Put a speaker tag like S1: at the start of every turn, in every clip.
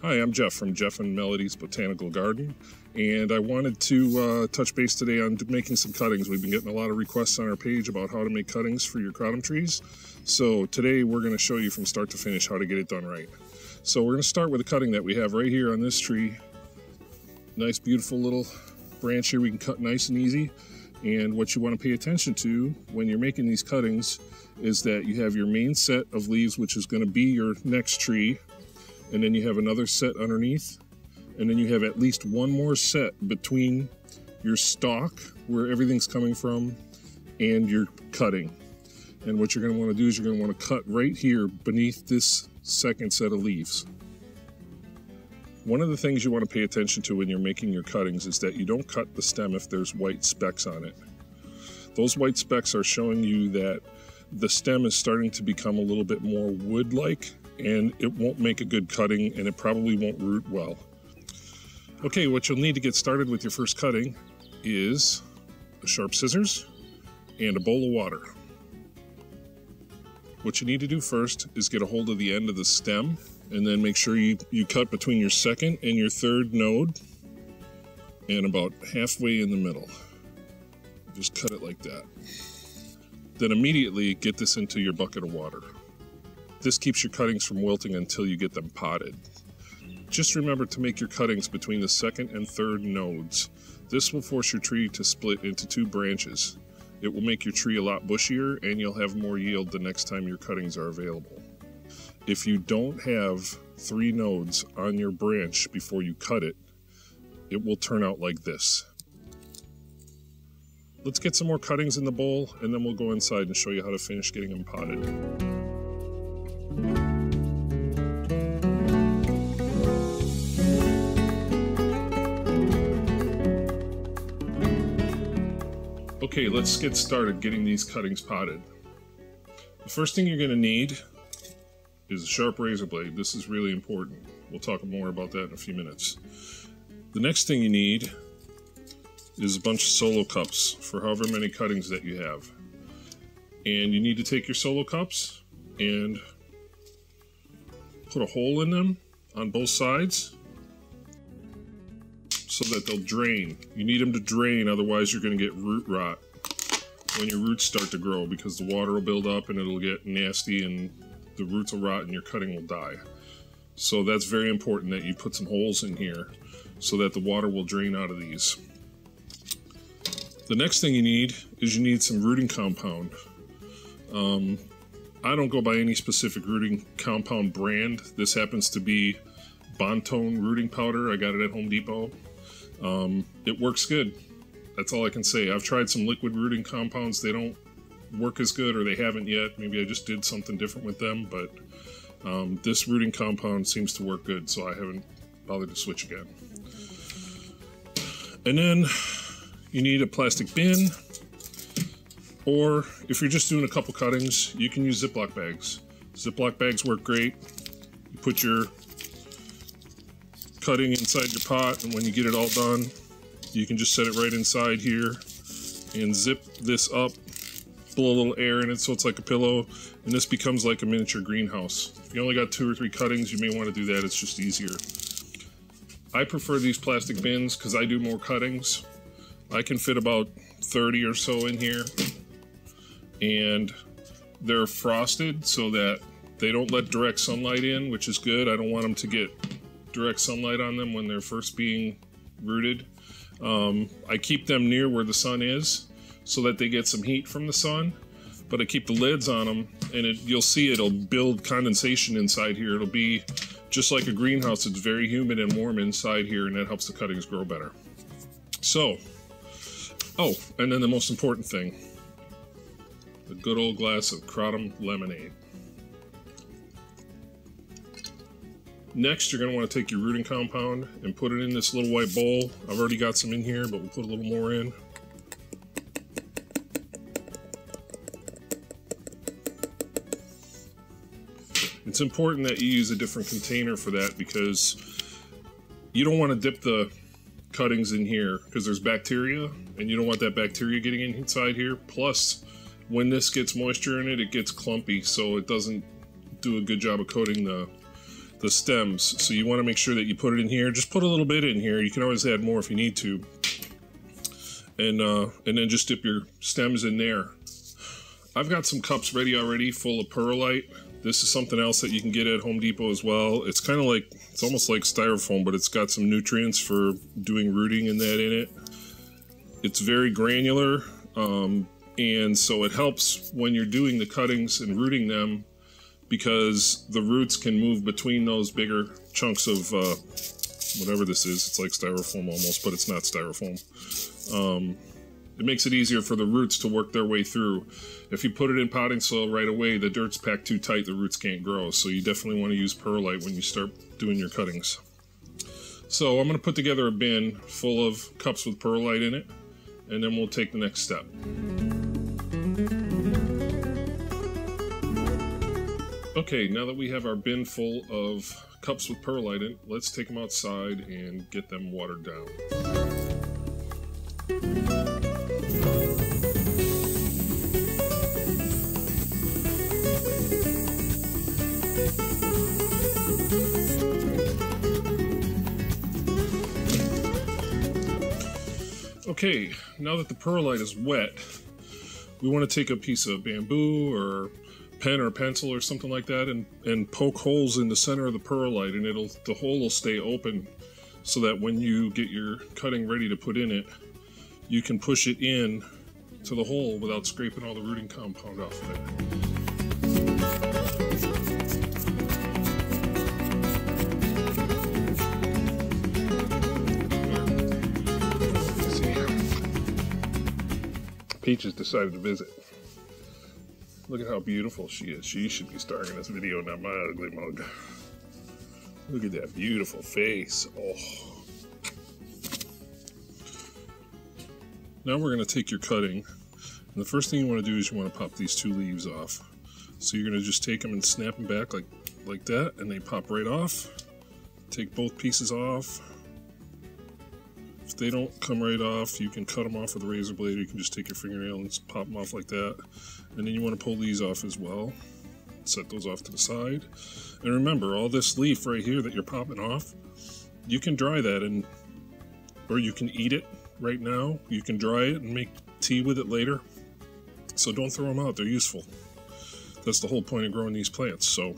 S1: Hi, I'm Jeff from Jeff and Melody's Botanical Garden, and I wanted to touch base today on making some cuttings. We've been getting a lot of requests on our page about how to make cuttings for your kratom trees. So today we're going to show you from start to finish how to get it done right. So we're going to start with a cutting that we have right here on this tree. Nice beautiful little branch here we can cut nice and easy. And what you want to pay attention to when you're making these cuttings is that you have your main set of leaves, which is going to be your next tree. And then you have another set underneath, and then you have at least one more set between your stalk, where everything's coming from, and your cutting. And what you're going to want to do is you're going to want to cut right here beneath this second set of leaves. One of the things you want to pay attention to when you're making your cuttings is that you don't cut the stem if there's white specks on it. Those white specks are showing you that the stem is starting to become a little bit more wood-like, and it won't make a good cutting, and it probably won't root well. Okay, what you'll need to get started with your first cutting is a sharp scissors and a bowl of water. What you need to do first is get a hold of the end of the stem, and then make sure you cut between your second and your third node, and about halfway in the middle. Just cut it like that. Then immediately get this into your bucket of water. This keeps your cuttings from wilting until you get them potted. Just remember to make your cuttings between the second and third nodes. This will force your tree to split into two branches. It will make your tree a lot bushier, and you'll have more yield the next time your cuttings are available. If you don't have 3 nodes on your branch before you cut it, it will turn out like this. Let's get some more cuttings in the bowl, and then we'll go inside and show you how to finish getting them potted. Okay, let's get started getting these cuttings potted. The first thing you're going to need is a sharp razor blade. This is really important. We'll talk more about that in a few minutes. The next thing you need is a bunch of solo cups for however many cuttings that you have. And you need to take your solo cups and put a hole in them on both sides so that they'll drain. You need them to drain, otherwise you're going to get root rot when your roots start to grow, because the water will build up and it'll get nasty and the roots will rot and your cutting will die. So that's very important that you put some holes in here so that the water will drain out of these. The next thing you need is you need some rooting compound. I don't go by any specific rooting compound brand. This happens to be Bontone rooting powder. I got it at Home Depot. It works good. That's all I can say. I've tried some liquid rooting compounds. They don't work as good, or they haven't yet. Maybe I just did something different with them, but this rooting compound seems to work good, so I haven't bothered to switch again. And then you need a plastic bin, or if you're just doing a couple cuttings, you can use Ziploc bags. Ziploc bags work great. You put your cutting inside your pot, and when you get it all done, you can just set it right inside here and zip this up, blow a little air in it so it's like a pillow, and this becomes like a miniature greenhouse. If you only got 2 or 3 cuttings, you may want to do that. It's just easier. I prefer these plastic bins because I do more cuttings. I can fit about 30 or so in here, and they're frosted so that they don't let direct sunlight in, which is good. I don't want them to get direct sunlight on them when they're first being rooted. I keep them near where the sun is so that they get some heat from the sun, but I keep the lids on them, and you'll see it'll build condensation inside here. It'll be just like a greenhouse. It's very humid and warm inside here, and that helps the cuttings grow better. So, oh, and then the most important thing, a good old glass of kratom lemonade. Next, you're going to want to take your rooting compound and put it in this little white bowl. I've already got some in here, but we'll put a little more in. It's important that you use a different container for that, because you don't want to dip the cuttings in here because there's bacteria, and you don't want that bacteria getting inside here. Plus, when this gets moisture in it, it gets clumpy, so it doesn't do a good job of coating the the stems. So you want to make sure that you put it in here. Just put a little bit in here. You can always add more if you need to. And then just dip your stems in there. I've got some cups ready already full of perlite. This is something else that you can get at Home Depot as well. It's kind of like, it's almost like styrofoam, but it's got some nutrients for doing rooting and that in it. It's very granular, and so it helps when you're doing the cuttings and rooting them, because the roots can move between those bigger chunks of whatever this is. It's like styrofoam almost, but it's not styrofoam. It makes it easier for the roots to work their way through. If you put it in potting soil right away, the dirt's packed too tight, the roots can't grow. So you definitely want to use perlite when you start doing your cuttings. So I'm going to put together a bin full of cups with perlite in it, and then we'll take the next step. Okay, now that we have our bin full of cups with perlite in, let's take them outside and get them watered down. Okay, now that the perlite is wet, we want to take a piece of bamboo or pen or pencil or something like that and poke holes in the center of the perlite, and the hole will stay open so that when you get your cutting ready to put in it, you can push it in to the hole without scraping all the rooting compound off of it. Peach has decided to visit. Look at how beautiful she is. She should be starring in this video, not my ugly mug. Look at that beautiful face. Oh. Now we're going to take your cutting, and the first thing you want to do is you want to pop these two leaves off. So you're going to just take them and snap them back like that, and they pop right off. Take both pieces off. If they don't come right off, you can cut them off with a razor blade, or you can just take your fingernail and pop them off like that. And then you want to pull these off as well. Set those off to the side. And remember, all this leaf right here that you're popping off, you can dry that, or you can eat it right now. You can dry it and make tea with it later. So don't throw them out, they're useful. That's the whole point of growing these plants. So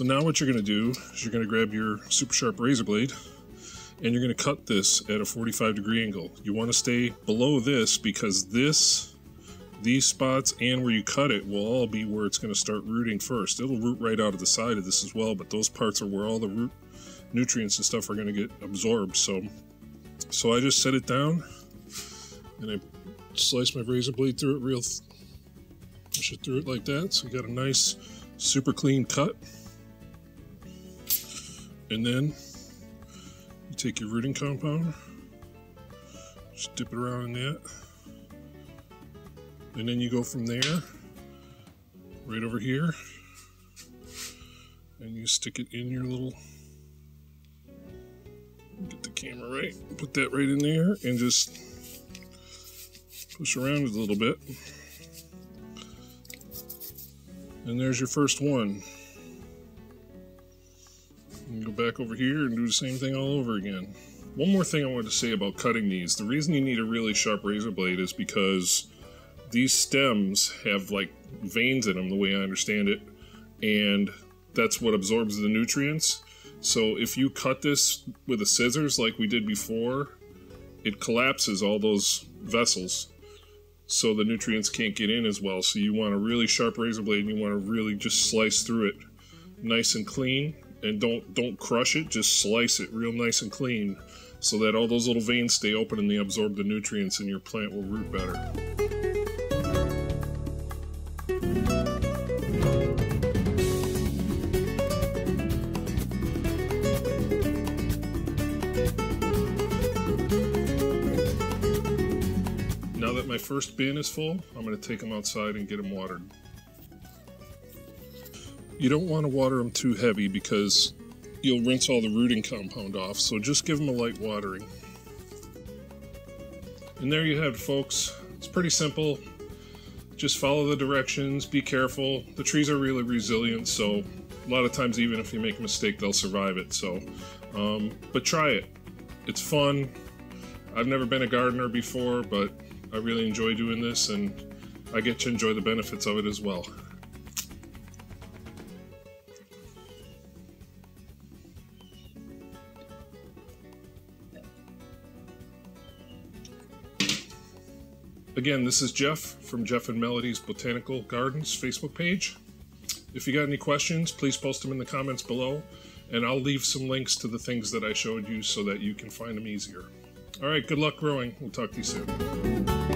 S1: now what you're going to do is you're going to grab your super sharp razor blade, and you're going to cut this at a 45-degree angle. You want to stay below this, because these spots and where you cut it will all be where it's going to start rooting first. It'll root right out of the side of this as well, but those parts are where all the root nutrients and stuff are going to get absorbed. So I just set it down, and I slice my razor blade through it push it through it like that, so you got a nice, super clean cut. And then you take your rooting compound, just dip it around in that, and then you go from there right over here, and you stick it in your little, get the camera right, put that right in there, and just push around it a little bit, and there's your first one. And go back over here and do the same thing all over again. One more thing I wanted to say about cutting these. The reason you need a really sharp razor blade is because these stems have like veins in them, the way I understand it, and that's what absorbs the nutrients. So if you cut this with a scissors like we did before, it collapses all those vessels, so the nutrients can't get in as well. So you want a really sharp razor blade, and you want to really just slice through it nice and clean. And don't crush it, just slice it real nice and clean, so that all those little veins stay open and they absorb the nutrients, and your plant will root better. Now that my first bin is full, I'm going to take them outside and get them watered. You don't want to water them too heavy because you'll rinse all the rooting compound off, so just give them a light watering. And there you have it, folks. It's pretty simple. Just follow the directions, be careful. The trees are really resilient, so lot of times, even if you make a mistake, they'll survive it. So, but try it. It's fun. I've never been a gardener before, but I really enjoy doing this, and I get to enjoy the benefits of it as well. Again, this is Jeff from Jeff and Melody's Botanical Gardens Facebook page. If you got any questions, please post them in the comments below, and I'll leave some links to the things that I showed you so that you can find them easier. All right, good luck growing. We'll talk to you soon.